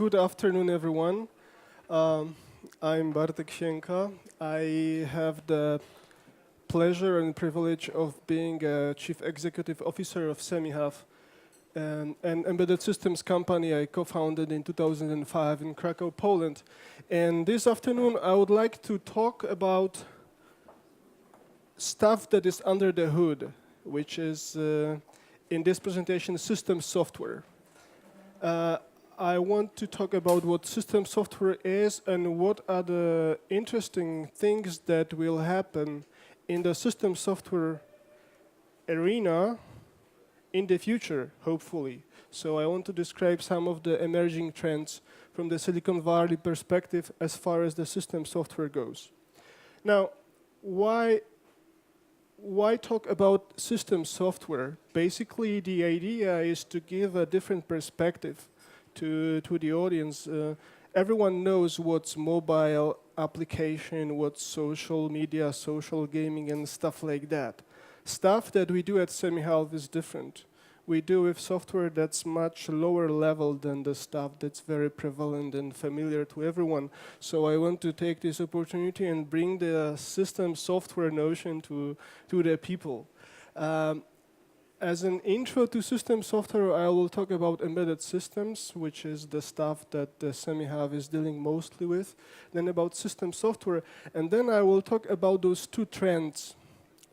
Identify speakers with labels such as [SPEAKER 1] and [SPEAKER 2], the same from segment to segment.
[SPEAKER 1] Good afternoon, everyone. I'm Bartłomiej Sięka. I have the pleasure and privilege of being a Chief Executive Officer of SemiHalf, an embedded systems company I co-founded in 2005 in Krakow, Poland. And this afternoon, I would like to talk about stuff that is under the hood, which is, in this presentation, system software. I want to talk about what system software is and what are the interesting things that will happen in the system software arena in the future, hopefully. So I want to describe some of the emerging trends from the Silicon Valley perspective as far as the system software goes. Now, why talk about system software? Basically, the idea is to give a different perspective to the audience. Everyone knows what's mobile application, what's social media, social gaming, and stuff like that. Stuff that we do at SemiHalf is different. We do with software that's much lower level than the stuff that's very prevalent and familiar to everyone. So I want to take this opportunity and bring the system software notion to the people. As an intro to system software, I will talk about embedded systems, which is the stuff that the SemiHalf is dealing mostly with, then about system software, and then I will talk about those two trends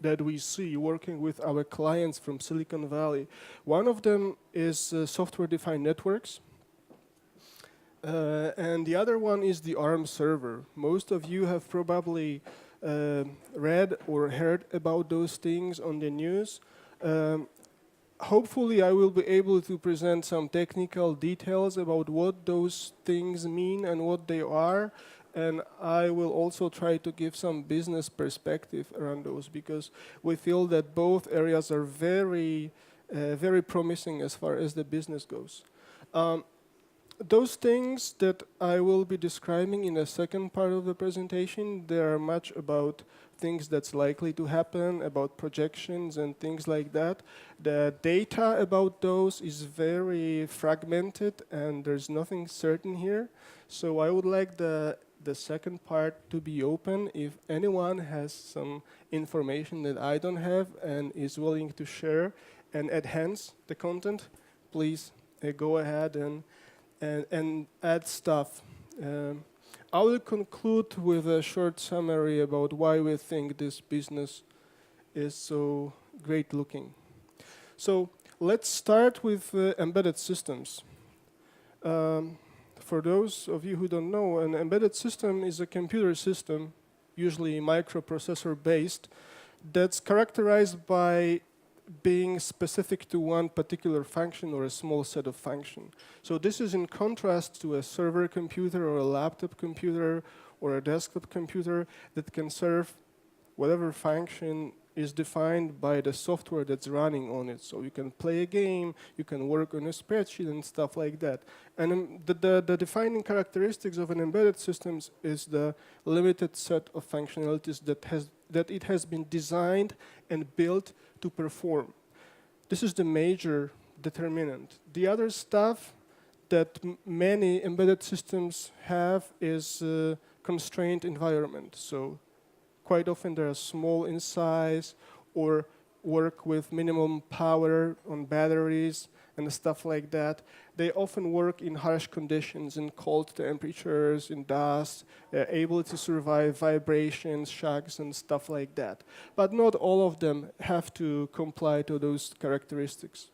[SPEAKER 1] that we see working with our clients from Silicon Valley. One of them is software-defined networks, and the other one is the ARM server. Most of you have probably read or heard about those things on the news. Hopefully, I will be able to present some technical details about what those things mean and what they are, and I will also try to give some business perspective around those, because we feel that both areas are very, very promising as far as the business goes. Those things that I will be describing in the second part of the presentation, they are much about things that's likely to happen, about projections and things like that. The data about those is very fragmented and there's nothing certain here. So I would like the second part to be open. If anyone has some information that I don't have and is willing to share and enhance the content, please go ahead and add stuff. I will conclude with a short summary about why we think this business is so great looking. So let's start with embedded systems. For those of you who don't know, an embedded system is a computer system, usually microprocessor based, that's characterized by being specific to one particular function or a small set of functions. So this is in contrast to a server computer or a laptop computer or a desktop computer that can serve whatever function is defined by the software that's running on it. So you can play a game, you can work on a spreadsheet and stuff like that. And the defining characteristics of an embedded system is the limited set of functionalities that it has been designed and built to perform. This is the major determinant. The other stuff that many embedded systems have is constrained environment. So quite often they are small in size or work with minimum power on batteries and stuff like that. They often work in harsh conditions, in cold temperatures, in dust, able to survive vibrations, shocks, and stuff like that. But not all of them have to comply to those characteristics,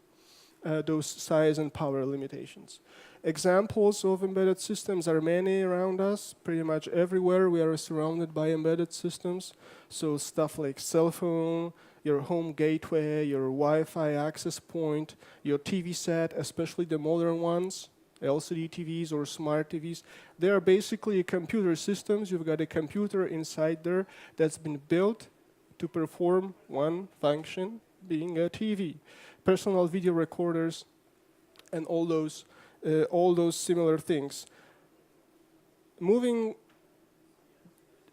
[SPEAKER 1] those size and power limitations. Examples of embedded systems are many around us. Pretty much everywhere we are surrounded by embedded systems. So stuff like cell phone, your home gateway, your Wi-Fi access point, your TV set, especially the modern ones, LCD TVs or smart TVs. They are basically computer systems. You've got a computer inside there that's been built to perform one function, being a TV. Personal video recorders and all those similar things. Moving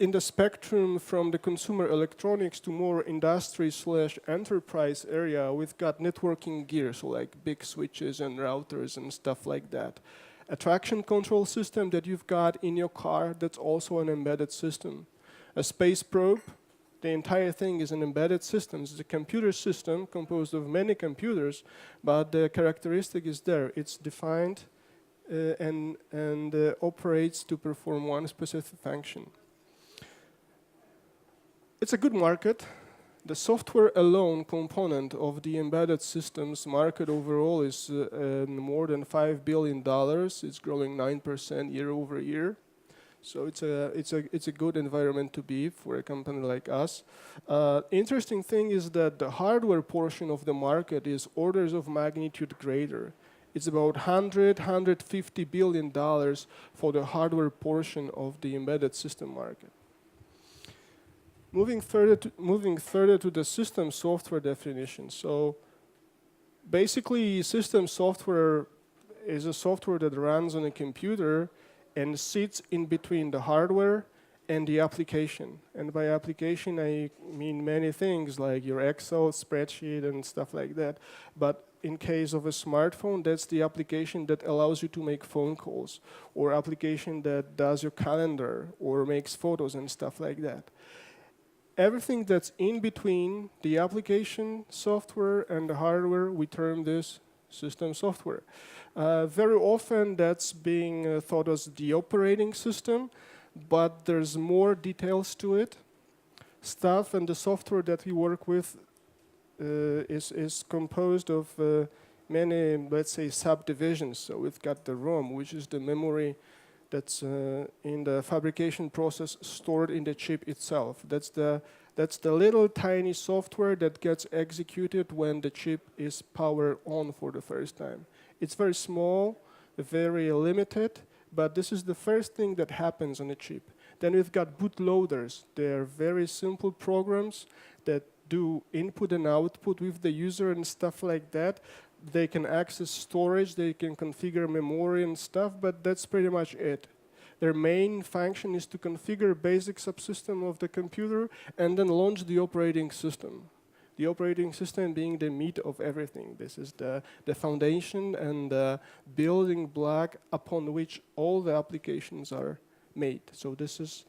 [SPEAKER 1] in the spectrum from the consumer electronics to more industry/enterprise area, we've got networking gear, so like big switches and routers and stuff like that. A traction control system that you've got in your car, that's also an embedded system. A space probe, the entire thing is an embedded system. It's a computer system composed of many computers, but the characteristic is there. It's defined and operates to perform one specific function. It's a good market. The software alone component of the embedded systems market overall is more than $5 billion. It's growing 9% year over year. So it's a good environment to be for a company like us. Interesting thing is that the hardware portion of the market is orders of magnitude greater. It's about $150 billion for the hardware portion of the embedded system market. Moving further to the system software definition. So basically, system software is a software that runs on a computer and sits in between the hardware and the application. And by application, I mean many things like your Excel spreadsheet and stuff like that. But in case of a smartphone, that's the application that allows you to make phone calls, or application that does your calendar or makes photos and stuff like that. Everything that's in between the application software and the hardware, we term this system software. Very often that's being thought as the operating system, but there's more details to it. Stuff and the software that we work with is composed of many, let's say, subdivisions. So we've got the ROM, which is the memory that's in the fabrication process stored in the chip itself. That's the little tiny software that gets executed when the chip is powered on for the first time. It's very small, very limited, but this is the first thing that happens on a chip. Then we've got bootloaders. They're very simple programs that do input and output with the user and stuff like that. They can access storage, they can configure memory and stuff, but that's pretty much it. Their main function is to configure basic subsystem of the computer and then launch the operating system. The operating system being the meat of everything. This is the foundation and the building block upon which all the applications are made. So this is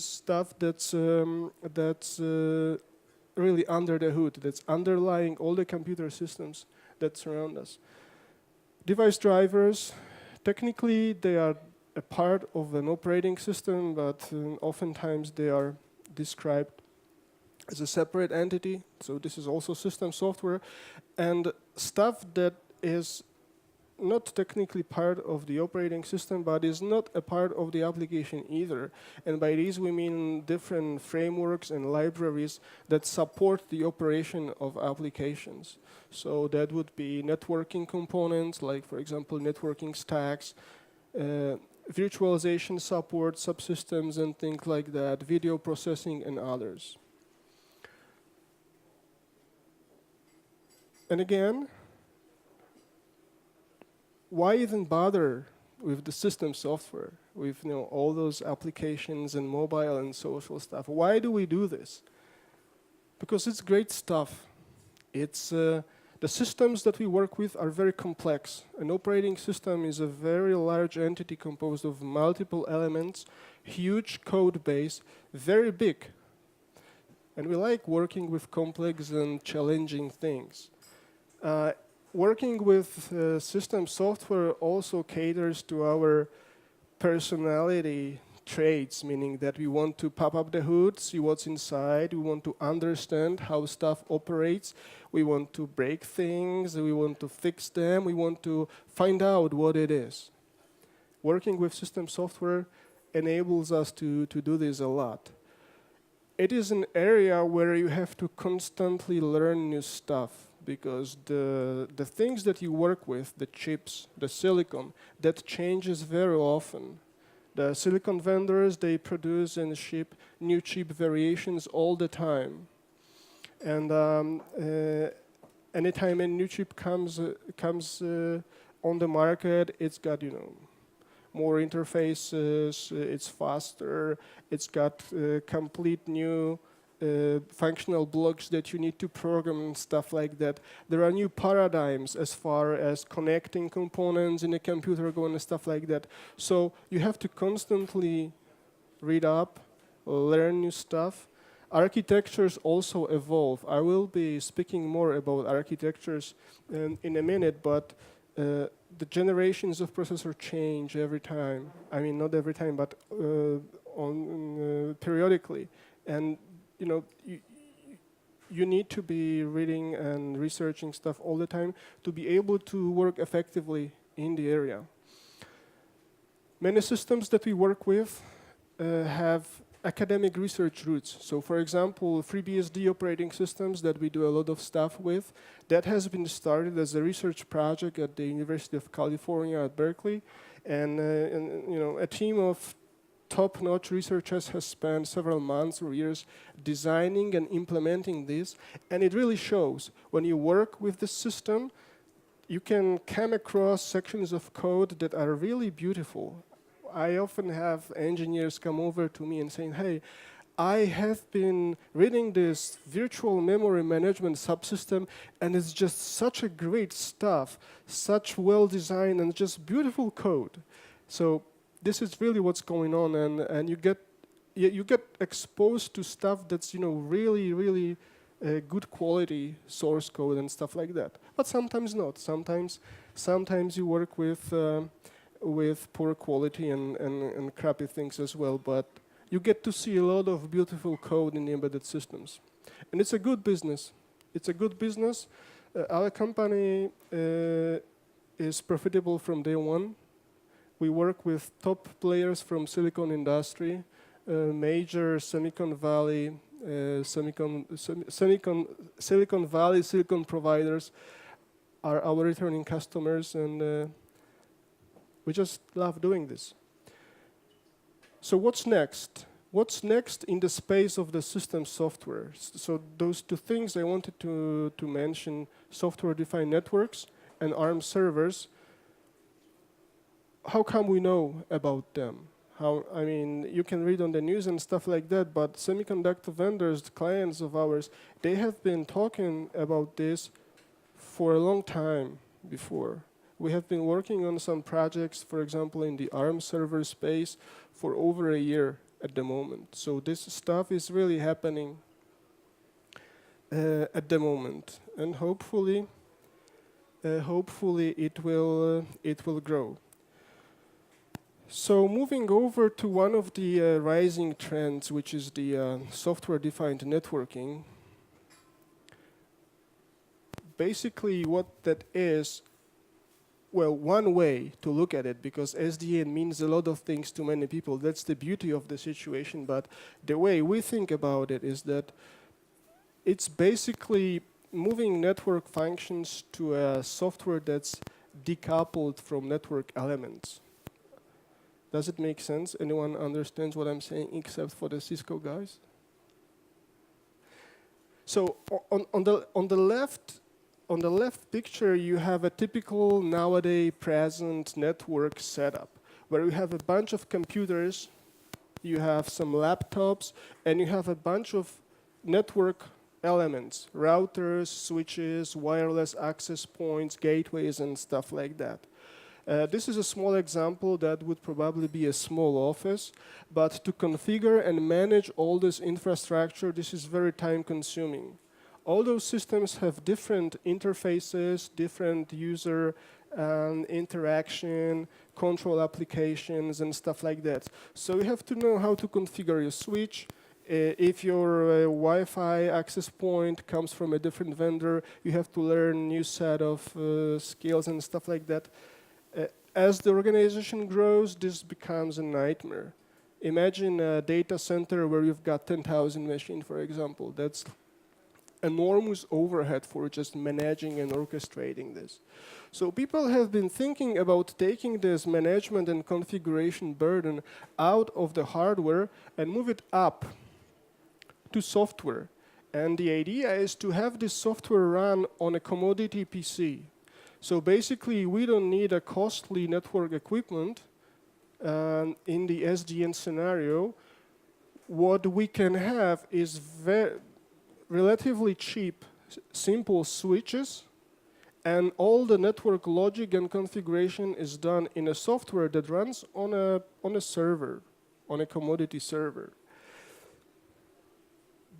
[SPEAKER 1] stuff that's really under the hood, that's underlying all the computer systems that surround us. Device drivers, technically they are a part of an operating system, but oftentimes they are described as a separate entity. So this is also system software. And stuff that is not technically part of the operating system, but is not a part of the application either. And by these we mean different frameworks and libraries that support the operation of applications. So that would be networking components, like for example networking stacks, virtualization support, subsystems and things like that, video processing and others. And again, why even bother with the system software, with all those applications and mobile and social stuff? Why do we do this? Because it's great stuff. It's the systems that we work with are very complex. An operating system is a very large entity composed of multiple elements, huge code base, very big. And we like working with complex and challenging things. Working with system software also caters to our personality traits, meaning that we want to pop up the hood, see what's inside, we want to understand how stuff operates, we want to break things, we want to fix them, we want to find out what it is. Working with system software enables us to do this a lot. It is an area where you have to constantly learn new stuff, because the things that you work with, the chips, the silicon, that changes very often. The silicon vendors, they produce and ship new chip variations all the time. And anytime a new chip comes on the market, it's got more interfaces, it's faster, it's got complete new functional blocks that you need to program and stuff like that. There are new paradigms as far as connecting components in a computer go and stuff like that. So you have to constantly read up, learn new stuff. Architectures also evolve. I will be speaking more about architectures in a minute, but the generations of processor change every time. I mean, not every time, but periodically. And you know, you need to be reading and researching stuff all the time to be able to work effectively in the area. Many systems that we work with have academic research roots. So for example, FreeBSD operating systems that we do a lot of stuff with, that has been started as a research project at the University of California at Berkeley. And you know, a team of top-notch researchers has spent several months or years designing and implementing this. And it really shows when you work with the system, you can come across sections of code that are really beautiful. I often have engineers come over to me and saying, hey, I have been reading this virtual memory management subsystem, and it's just such a great stuff, such well-designed and just beautiful code. So this is really what's going on, and you get exposed to stuff that's, you know, really good quality source code and stuff like that. But sometimes not. Sometimes you work with poor quality and crappy things as well, but you get to see a lot of beautiful code in the embedded systems. And it's a good business. It's a good business. Our company is profitable from day one. We work with top players from silicon industry, major Silicon Valley silicon providers are our returning customers, and we just love doing this. So what's next? What's next in the space of the system software? So those two things I wanted to mention, software-defined networks and ARM servers. How come we know about them? I mean, you can read on the news and stuff like that, but semiconductor vendors, the clients of ours, they have been talking about this for a long time before. We have been working on some projects, for example, in the ARM server space for over a year at the moment. So this stuff is really happening at the moment, and hopefully it will grow. So moving over to one of the rising trends, which is the software-defined networking. Basically, what that is, well, one way to look at it, because SDN means a lot of things to many people. That's the beauty of the situation. But the way we think about it is that it's basically moving network functions to a software that's decoupled from network elements. Does it make sense? Anyone understands what I'm saying except for the Cisco guys? So on the left picture, you have a typical nowadays present network setup where you have a bunch of computers, you have some laptops, and you have a bunch of network elements, routers, switches, wireless access points, gateways, and stuff like that. This is a small example that would probably be a small office, but to configure and manage all this infrastructure, this is very time-consuming. All those systems have different interfaces, different user interaction, control applications, and stuff like that. So you have to know how to configure your switch. If your Wi-Fi access point comes from a different vendor, you have to learn new set of skills and stuff like that. As the organization grows, this becomes a nightmare. Imagine a data center where you've got 10,000 machines, for example. That's enormous overhead for just managing and orchestrating this. So people have been thinking about taking this management and configuration burden out of the hardware and move it up to software. And the idea is to have this software run on a commodity PC. So basically, we don't need a costly network equipment in the SDN scenario. what we can have is relatively cheap, simple switches, and all the network logic and configuration is done in a software that runs on a server, on a commodity server.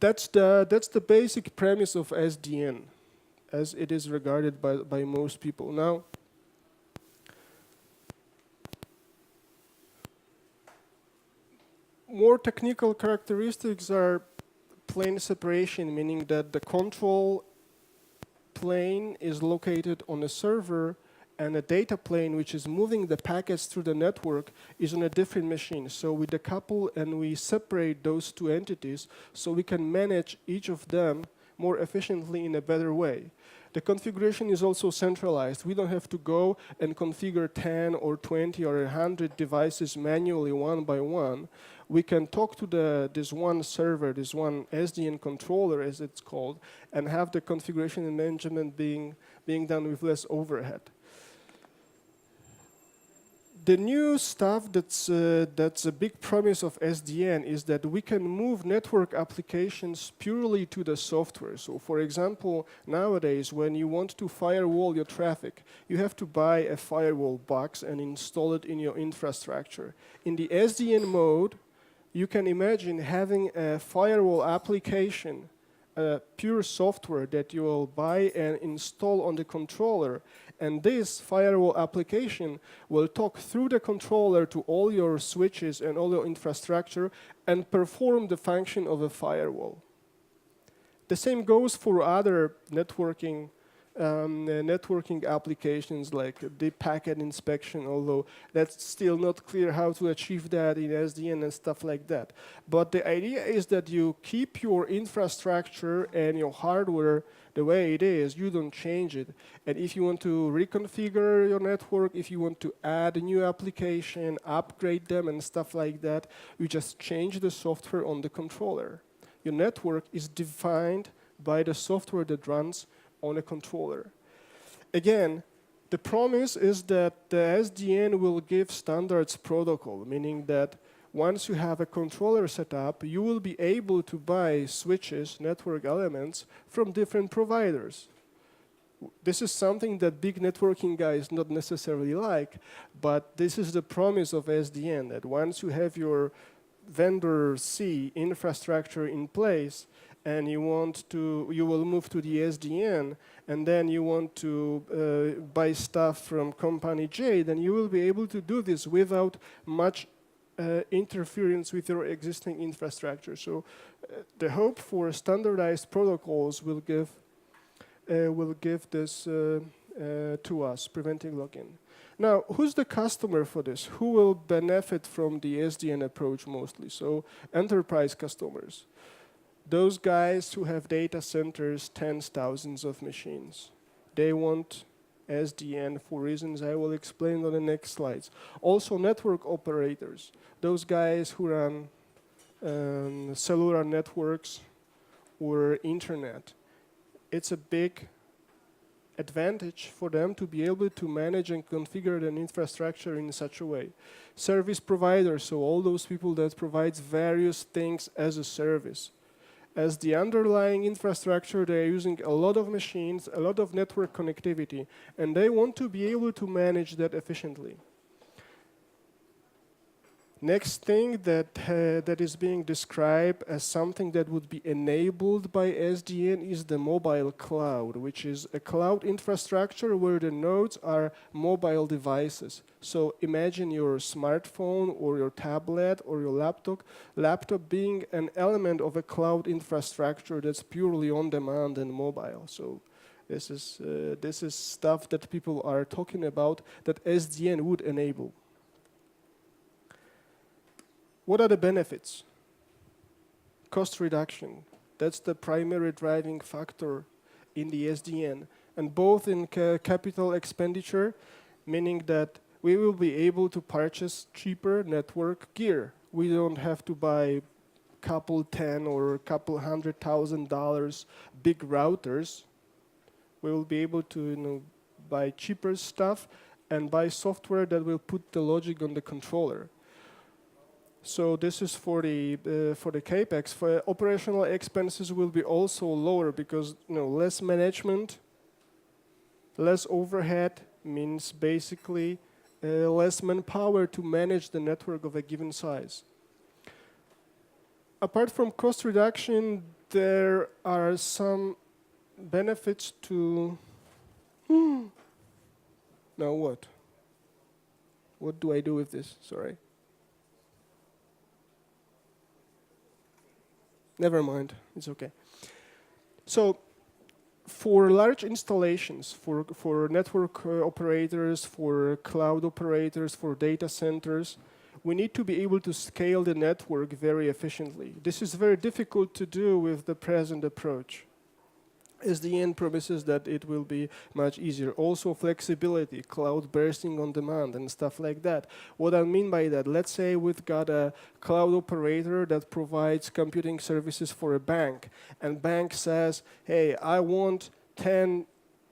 [SPEAKER 1] That's the basic premise of SDN, as it is regarded by most people. Now, more technical characteristics are plane separation, meaning that the control plane is located on a server and a data plane which is moving the packets through the network is on a different machine. So we decouple and we separate those two entities so we can manage each of them more efficiently in a better way. The configuration is also centralized. We don't have to go and configure 10 or 20 or 100 devices manually one by one. We can talk to this one server, this one SDN controller as it's called, and have the configuration and management being done with less overhead. The new stuff that's a big promise of SDN is that we can move network applications purely to the software. So for example, nowadays when you want to firewall your traffic, you have to buy a firewall box and install it in your infrastructure. In the SDN mode, you can imagine having a firewall application, pure software that you will buy and install on the controller. And this firewall application will talk through the controller to all your switches and all your infrastructure and perform the function of a firewall. The same goes for other networking applications like the packet inspection, although that's still not clear how to achieve that in SDN and stuff like that. But the idea is that you keep your infrastructure and your hardware the way it is, you don't change it. And if you want to reconfigure your network, if you want to add a new application, upgrade them and stuff like that, you just change the software on the controller. Your network is defined by the software that runs on a controller. Again, the promise is that the SDN will give standards protocol, meaning that once you have a controller set up, you will be able to buy switches, network elements from different providers. This is something that big networking guys not necessarily like, but this is the promise of SDN, that once you have your vendor C infrastructure in place, and you will move to the SDN, and then you want to buy stuff from company J, then you will be able to do this without much interference with your existing infrastructure. So the hope for standardized protocols will give this to us, preventing login. Now, who's the customer for this? Who will benefit from the SDN approach mostly? So enterprise customers. Those guys who have data centers, tens, thousands of machines. They want SDN for reasons I will explain on the next slides. Also network operators, those guys who run cellular networks or internet. It's a big advantage for them to be able to manage and configure an infrastructure in such a way. Service providers, so all those people that provides various things as a service. As the underlying infrastructure, they're using a lot of machines, a lot of network connectivity, and they want to be able to manage that efficiently. Next thing that is being described as something that would be enabled by SDN is the mobile cloud, which is a cloud infrastructure where the nodes are mobile devices. So imagine your smartphone or your tablet or your laptop being an element of a cloud infrastructure that's purely on demand and mobile. So this is stuff that people are talking about that SDN would enable. What are the benefits? Cost reduction. That's the primary driving factor in the SDN. And both in capital expenditure, meaning that we will be able to purchase cheaper network gear. We don't have to buy couple $10,000 or couple $100,000 big routers. We will be able to buy cheaper stuff and buy software that will put the logic on the controller. So this is for the capex. For operational expenses will be also lower because less management, less overhead means basically less manpower to manage the network of a given size. Apart from cost reduction, there are some benefits to. Now what? What do I do with this? Sorry. Never mind, it's okay. So, for large installations, for network operators, for cloud operators, for data centers, we need to be able to scale the network very efficiently. This is very difficult to do with the present approach. SDN promises that it will be much easier. Also flexibility, cloud bursting on demand and stuff like that. What I mean by that, let's say we've got a cloud operator that provides computing services for a bank, and bank says, hey, I want 10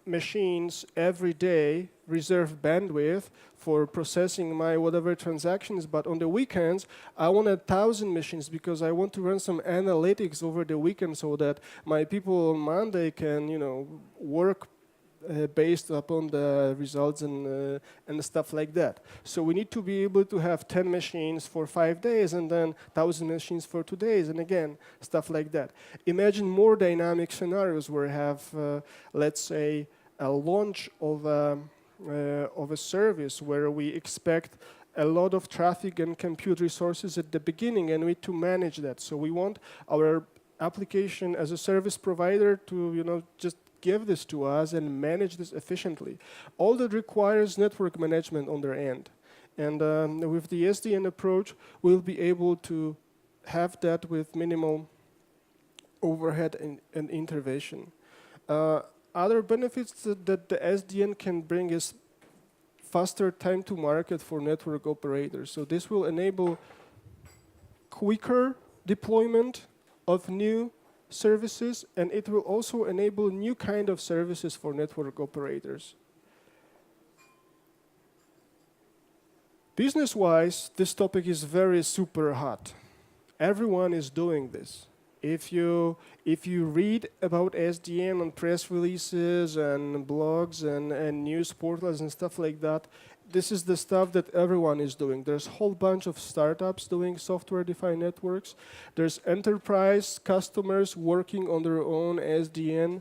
[SPEAKER 1] machines every day, reserve bandwidth for processing my whatever transactions, but on the weekends, I want 1,000 machines because I want to run some analytics over the weekend so that my people on Monday can, work based upon the results and stuff like that. So we need to be able to have 10 machines for 5 days and then 1,000 machines for 2 days, and again, stuff like that. Imagine more dynamic scenarios where you have, let's say, a launch of a service where we expect a lot of traffic and compute resources at the beginning, and we need to manage that. So we want our application as a service provider to, just give this to us and manage this efficiently. All that requires network management on their end. And with the SDN approach, we'll be able to have that with minimal overhead and intervention. Other benefits that the SDN can bring is faster time to market for network operators. So this will enable quicker deployment of new services, and it will also enable new kind of services for network operators. Business-wise, this topic is very super hot. Everyone is doing this. If you read about SDN on press releases and blogs and news portals and stuff like that, this is the stuff that everyone is doing. There's a whole bunch of startups doing software-defined networks. There's enterprise customers working on their own SDN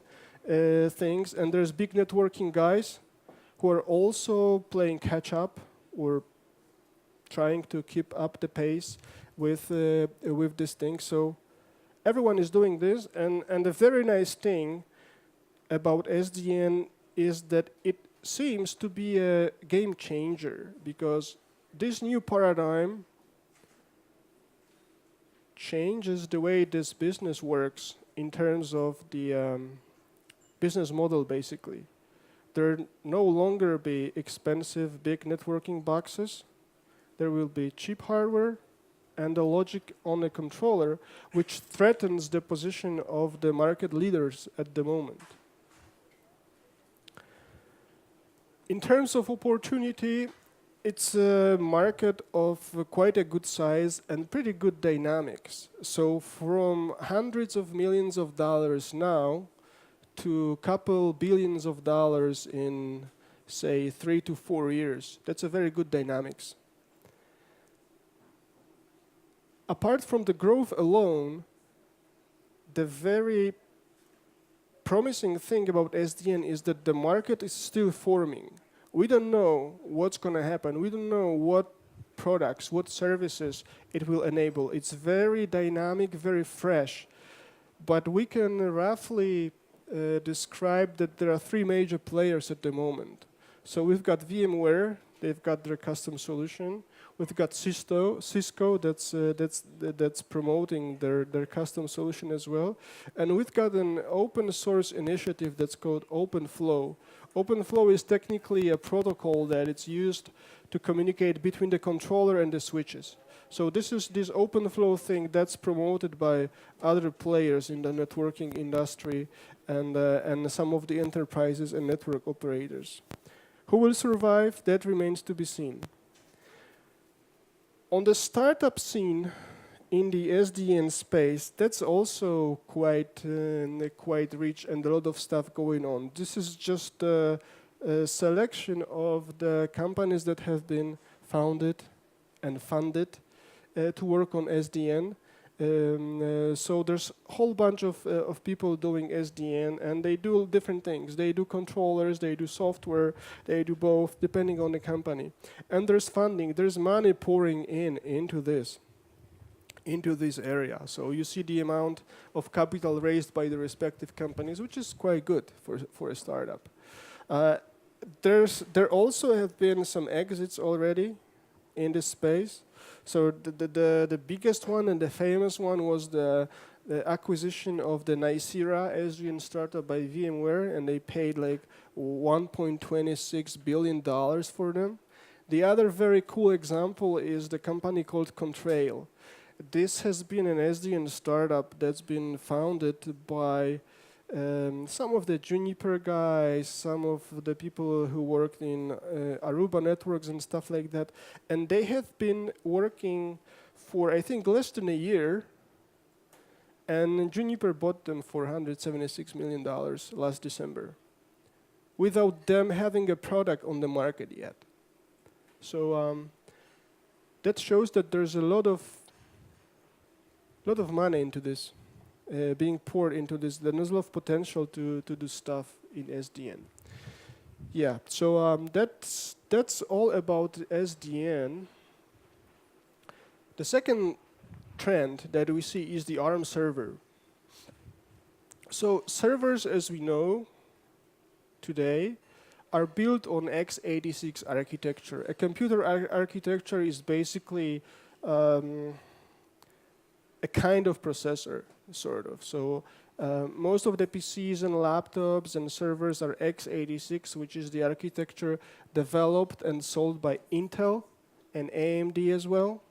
[SPEAKER 1] things, and there's big networking guys who are also playing catch-up or trying to keep up the pace with this thing. So everyone is doing this, and the very nice thing about SDN is that it seems to be a game changer, because this new paradigm changes the way this business works in terms of the business model, basically. There no longer be expensive big networking boxes. There will be cheap hardware and the logic on a controller, which threatens the position of the market leaders at the moment. In terms of opportunity, it's a market of quite a good size and pretty good dynamics. So from hundreds of millions of dollars now to a couple billions of dollars in, say, 3 to 4 years, that's a very good dynamics. Apart from the growth alone, the very promising thing about SDN is that the market is still forming. We don't know what's going to happen. We don't know what products, what services it will enable. It's very dynamic, very fresh. But we can roughly describe that there are 3 major players at the moment. So we've got VMware. They've got their custom solution. We've got Cisco that's promoting their custom solution as well. And we've got an open source initiative that's called OpenFlow. OpenFlow is technically a protocol that it's used to communicate between the controller and the switches. So this is this OpenFlow thing that's promoted by other players in the networking industry and some of the enterprises and network operators. Who will survive? That remains to be seen. On the startup scene in the SDN space, that's also quite rich and a lot of stuff going on. This is just a selection of the companies that have been founded and funded to work on SDN. So there's a whole bunch of people doing SDN, and they do different things. They do controllers, they do software, they do both, depending on the company. And there's funding, there's money pouring into this area. So you see the amount of capital raised by the respective companies, which is quite good for a startup. There also have been some exits already in this space. So the biggest one and the famous one was the acquisition of the Nicira SDN startup by VMware, and they paid like $1.26 billion for them. The other very cool example is the company called Contrail. This has been an SDN startup that's been founded by some of the Juniper guys, some of the people who worked in Aruba networks and stuff like that. And they have been working for, I think, less than a year. And Juniper bought them for $176 million last December, without them having a product on the market yet. So that shows that there's a lot of money into this. Being poured into this, there's a lot of potential to do stuff in SDN. Yeah, so that's all about SDN. The second trend that we see is the ARM server. So servers, as we know today, are built on x86 architecture. A computer architecture is basically a kind of processor, sort of. So most of the PCs and laptops and servers are x86, which is the architecture developed and sold by Intel and AMD as well.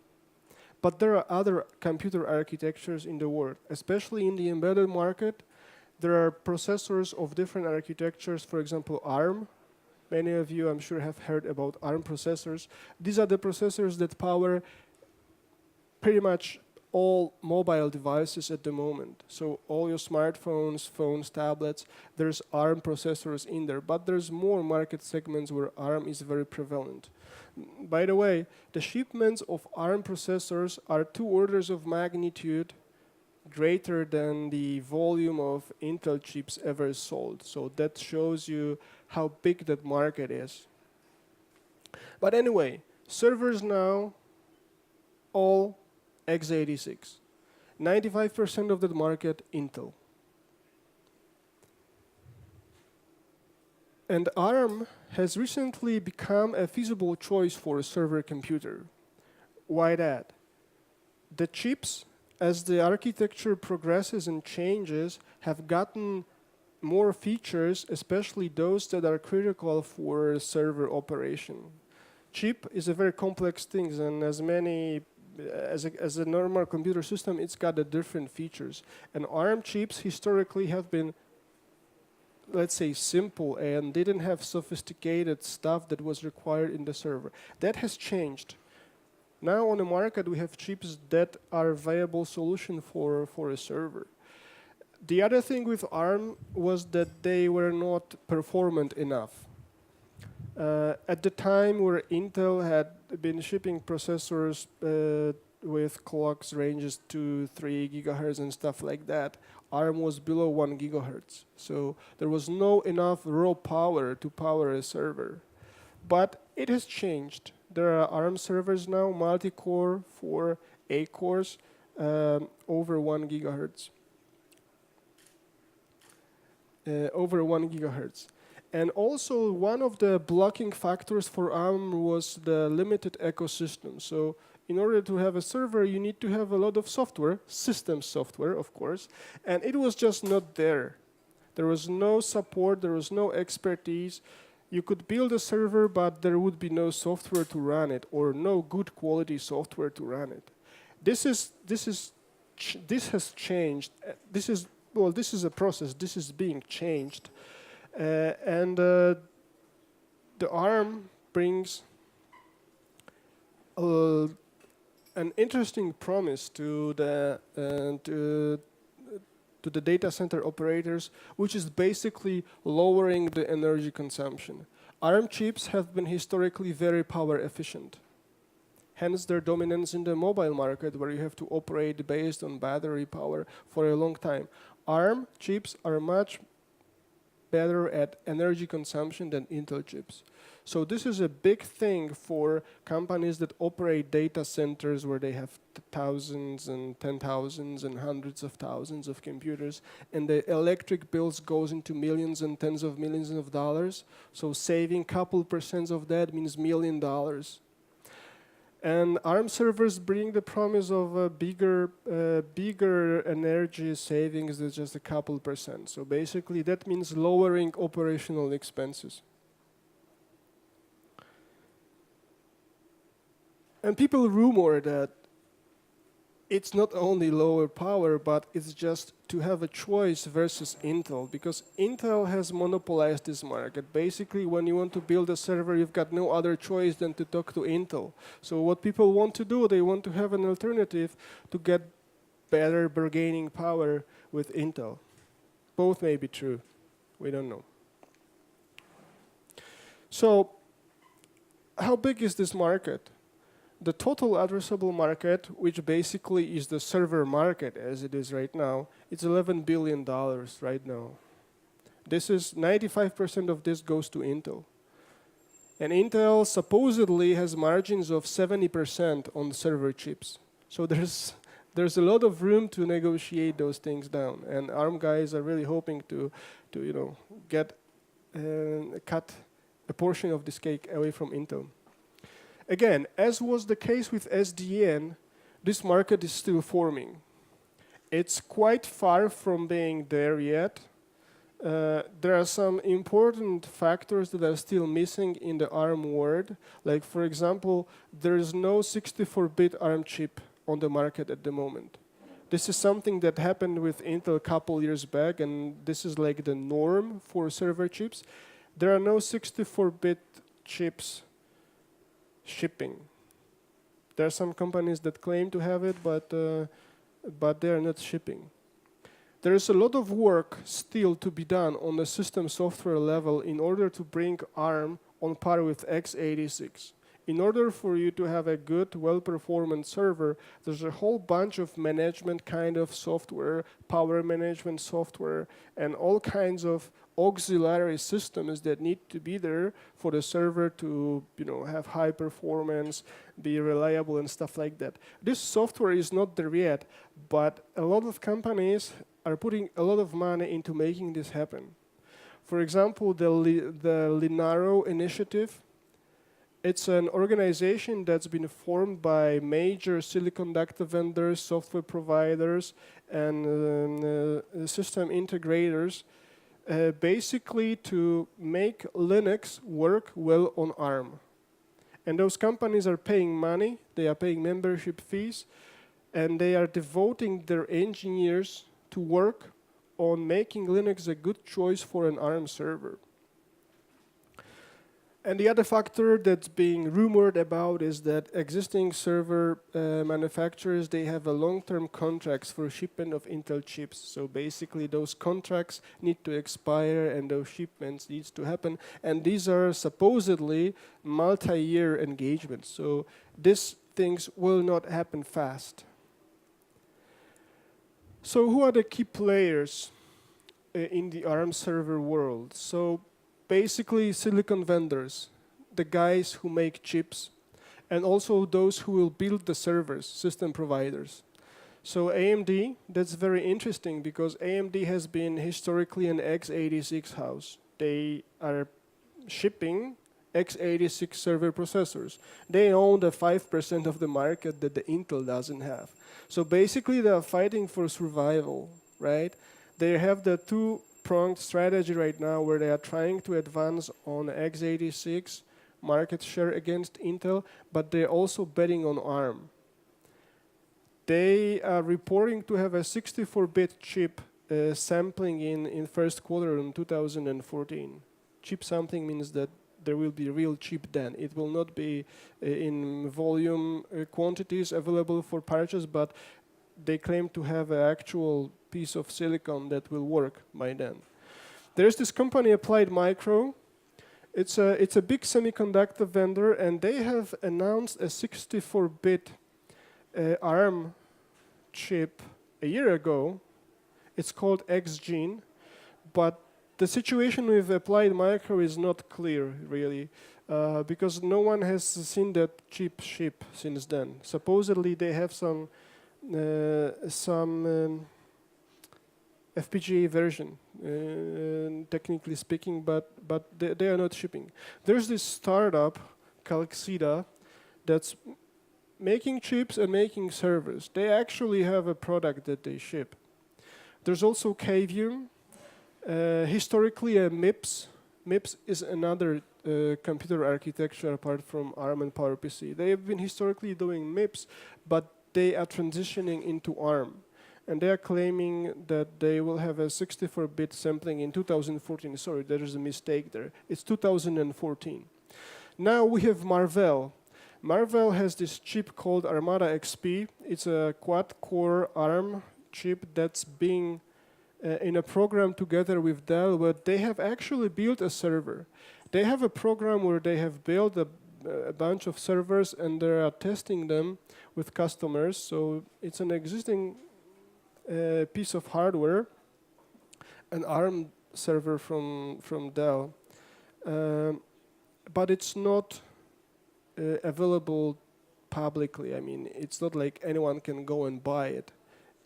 [SPEAKER 1] But there are other computer architectures in the world, especially in the embedded market. There are processors of different architectures, for example, ARM. Many of you, I'm sure, have heard about ARM processors. These are the processors that power pretty much all mobile devices at the moment. So all your smartphones, phones, tablets, there's ARM processors in there. But there's more market segments where ARM is very prevalent. By the way, the shipments of ARM processors are 2 orders of magnitude greater than the volume of Intel chips ever sold. So that shows you how big that market is. But anyway, servers now all x86. 95% of that market, Intel. And ARM has recently become a feasible choice for a server computer. Why that? The chips, as the architecture progresses and changes, have gotten more features, especially those that are critical for server operation. Chip is a very complex thing, and as a normal computer system, it's got the different features. And ARM chips historically have been, let's say, simple and didn't have sophisticated stuff that was required in the server. That has changed. Now on the market, we have chips that are a viable solution for a server. The other thing with ARM was that they were not performant enough. At the time where Intel had been shipping processors with clocks ranges to 3 gigahertz and stuff like that, ARM was below 1 gigahertz. So there was no enough raw power to power a server. But it has changed. There are ARM servers now, multi-core for 8 cores, over 1 gigahertz. Over 1 gigahertz. And also, one of the blocking factors for ARM was the limited ecosystem. So in order to have a server, you need to have a lot of software, system software, of course, and it was just not there. There was no support, there was no expertise. You could build a server, but there would be no software to run it, or no good quality software to run it. This has changed. This is a process. This is being changed. And the ARM brings an interesting promise to the data center operators, which is basically lowering the energy consumption. ARM chips have been historically very power efficient. Hence their dominance in the mobile market, where you have to operate based on battery power for a long time. ARM chips are much better at energy consumption than Intel chips. So this is a big thing for companies that operate data centers where they have thousands and 10,000s and hundreds of thousands of computers, and the electric bills goes into millions and tens of millions of dollars. So saving couple percent of that means $1 million. And ARM servers bring the promise of a bigger energy savings than just a couple percent. So basically that means lowering operational expenses. And people rumor that it's not only lower power, but it's just to have a choice versus Intel, because Intel has monopolized this market. Basically, when you want to build a server, you've got no other choice than to talk to Intel. So what people want to do, they want to have an alternative to get better bargaining power with Intel. Both may be true. We don't know. So how big is this market? The total addressable market, which basically is the server market as it is right now, it's $11 billion right now. This is 95% of this goes to Intel. And Intel supposedly has margins of 70% on the server chips. So there's a lot of room to negotiate those things down. And ARM guys are really hoping to get cut a portion of this cake away from Intel. Again, as was the case with SDN, this market is still forming. It's quite far from being there yet. There are some important factors that are still missing in the ARM world. Like, for example, there is no 64-bit ARM chip on the market at the moment. This is something that happened with Intel a couple years back, and this is like the norm for server chips. There are no 64-bit chips shipping. There are some companies that claim to have it, but they are not shipping. There is a lot of work still to be done on the system software level in order to bring ARM on par with x86. In order for you to have a good, well-performant server, there's a whole bunch of management kind of software, power management software, and all kinds of auxiliary systems that need to be there for the server to have high performance, be reliable, and stuff like that. This software is not there yet, but a lot of companies are putting a lot of money into making this happen. For example, the Linaro initiative. It's an organization that's been formed by major semiconductor vendors, software providers, and system integrators, basically to make Linux work well on ARM. And those companies are paying money, they are paying membership fees, and they are devoting their engineers to work on making Linux a good choice for an ARM server. And the other factor that's being rumored about is that existing server manufacturers, they have a long-term contracts for shipment of Intel chips. So basically those contracts need to expire and those shipments needs to happen. And these are supposedly multi-year engagements. So these things will not happen fast. So who are the key players in the ARM server world? So basically silicon vendors, the guys who make chips, and also those who will build the servers, system providers. So AMD, that's very interesting because AMD has been historically an x86 house. They are shipping x86 server processors. They own the 5% of the market that the Intel doesn't have. So basically they are fighting for survival, right? They have the two-pronged strategy right now where they are trying to advance on x86 market share against Intel, but they're also betting on ARM. They are reporting to have a 64-bit chip sampling in first quarter in 2014. Chip sampling means that there will be real chip then. It will not be in volume quantities available for purchase, but they claim to have an actual piece of silicon that will work by then. There's this company, Applied Micro. It's a big semiconductor vendor, and they have announced a 64-bit ARM chip a year ago. It's called X-Gene, but the situation with Applied Micro is not clear, really, because no one has seen that chip ship since then. Supposedly, they have some FPGA version, technically speaking, but they are not shipping. There's this startup, Calxeda, that's making chips and making servers. They actually have a product that they ship. There's also Cavium. Historically, MIPS. MIPS is another computer architecture apart from ARM and PowerPC. They have been historically doing MIPS, but they are transitioning into ARM. And they are claiming that they will have a 64-bit sampling in 2014. Sorry, there is a mistake there. It's 2014. Now we have Marvell. Marvell has this chip called Armada XP. It's a quad-core ARM chip that's being in a program together with Dell, where they have actually built a server. They have a program where they have built a bunch of servers, and they are testing them with customers. So it's an existing piece of hardware, an ARM server from Dell, but it's not available publicly. I mean, it's not like anyone can go and buy it.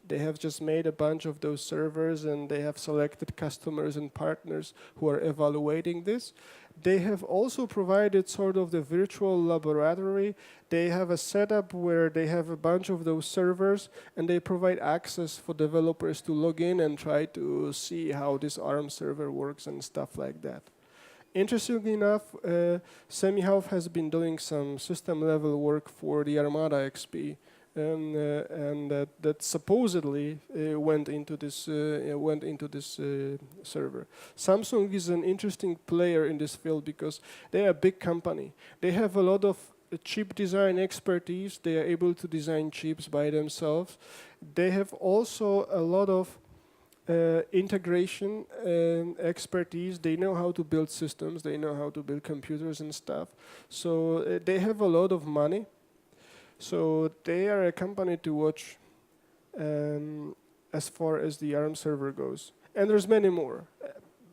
[SPEAKER 1] They have just made a bunch of those servers, and they have selected customers and partners who are evaluating this. They have also provided sort of the virtual laboratory. They have a setup where they have a bunch of those servers, and they provide access for developers to log in and try to see how this ARM server works and stuff like that. Interestingly enough, SemiHealth has been doing some system-level work for the Armada XP, and that supposedly went into this server. Samsung is an interesting player in this field because they are a big company. They have a lot of chip design expertise. They are able to design chips by themselves. They have also a lot of integration expertise. They know how to build systems. They know how to build computers and stuff. So they have a lot of money. So they are a company to watch as far as the ARM server goes. And there's many more.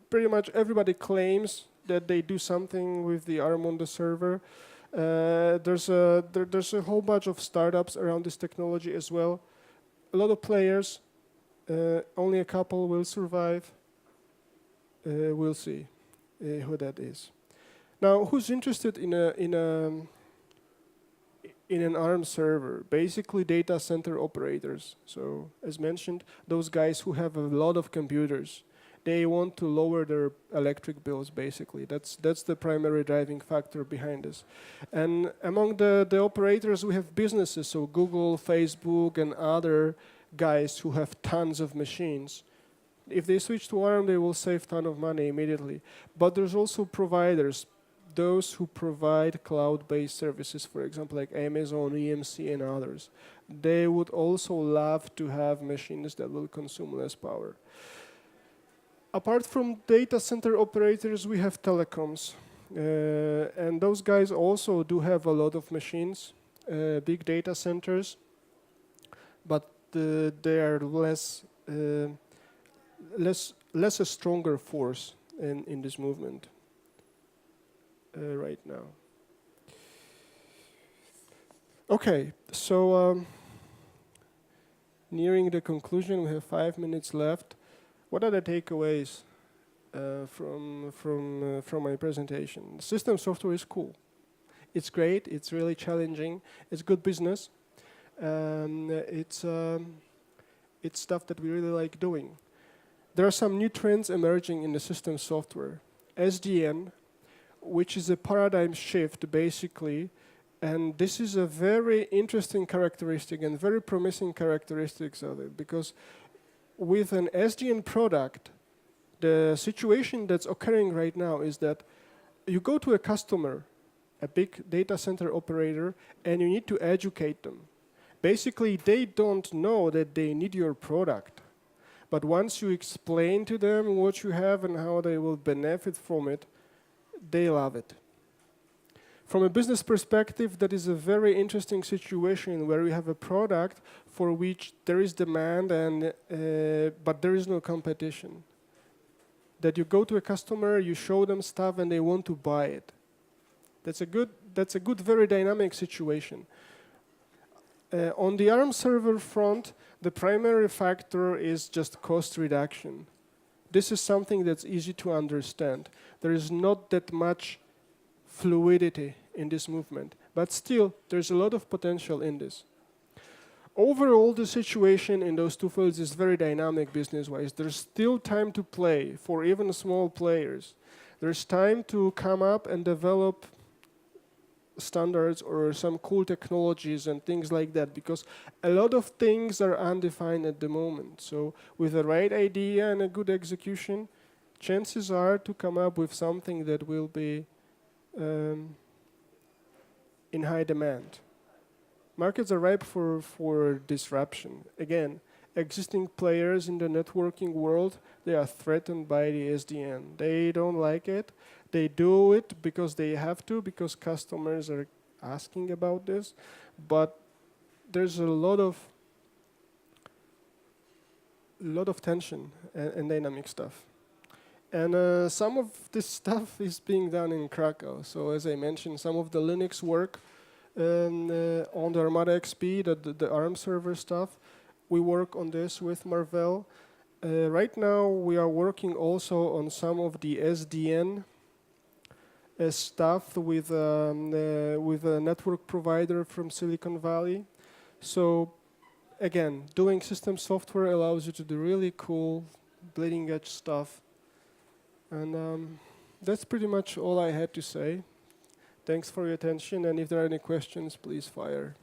[SPEAKER 1] Pretty much everybody claims that they do something with the ARM on the server. There's a whole bunch of startups around this technology as well. A lot of players. Only a couple will survive. We'll see who that is. Now, who's interested in an ARM server? Basically, data center operators. So, as mentioned, those guys who have a lot of computers, they want to lower their electric bills. Basically, that's the primary driving factor behind this. And among the operators, we have businesses. So, Google, Facebook, and other guys who have tons of machines. If they switch to ARM, they will save a ton of money immediately. But there's also providers, those who provide cloud-based services, for example, like Amazon, EMC, and others. They would also love to have machines that will consume less power. Apart from data center operators, we have telecoms. And those guys also do have a lot of machines, big data centers, but they are less a stronger force in this movement right now. Okay, so nearing the conclusion, we have 5 minutes left. What are the takeaways from my presentation? System software is cool. It's great. It's really challenging. It's good business. It's stuff that we really like doing. There are some new trends emerging in the system software. SDN, which is a paradigm shift, basically, and this is a very interesting characteristic and very promising characteristics of it, because with an SDN product, the situation that's occurring right now is that you go to a customer, a big data center operator, and you need to educate them. Basically, they don't know that they need your product. But once you explain to them what you have and how they will benefit from it, they love it. From a business perspective, that is a very interesting situation where you have a product for which there is demand, but there is no competition. That you go to a customer, you show them stuff, and they want to buy it. That's a good, very dynamic situation. On the ARM server front, the primary factor is just cost reduction. This is something that's easy to understand. There is not that much fluidity in this movement, but still, there's a lot of potential in this. Overall, the situation in those two fields is very dynamic business-wise. There's still time to play for even small players. There's time to come up and develop standards or some cool technologies and things like that, because a lot of things are undefined at the moment. So with the right idea and a good execution, chances are to come up with something that will be in high demand. Markets are ripe for disruption. Again, existing players in the networking world, they are threatened by the SDN. They don't like it. They do it because they have to, because customers are asking about this. But there's a lot of tension and dynamic stuff. And some of this stuff is being done in Krakow. So as I mentioned, some of the Linux work on the Armada XP, the ARM server stuff, we work on this with Marvell. Right now, we are working also on some of the SDN stuff with a network provider from Silicon Valley. So again, doing system software allows you to do really cool, bleeding edge stuff. And that's pretty much all I had to say. Thanks for your attention, and if there are any questions, please fire.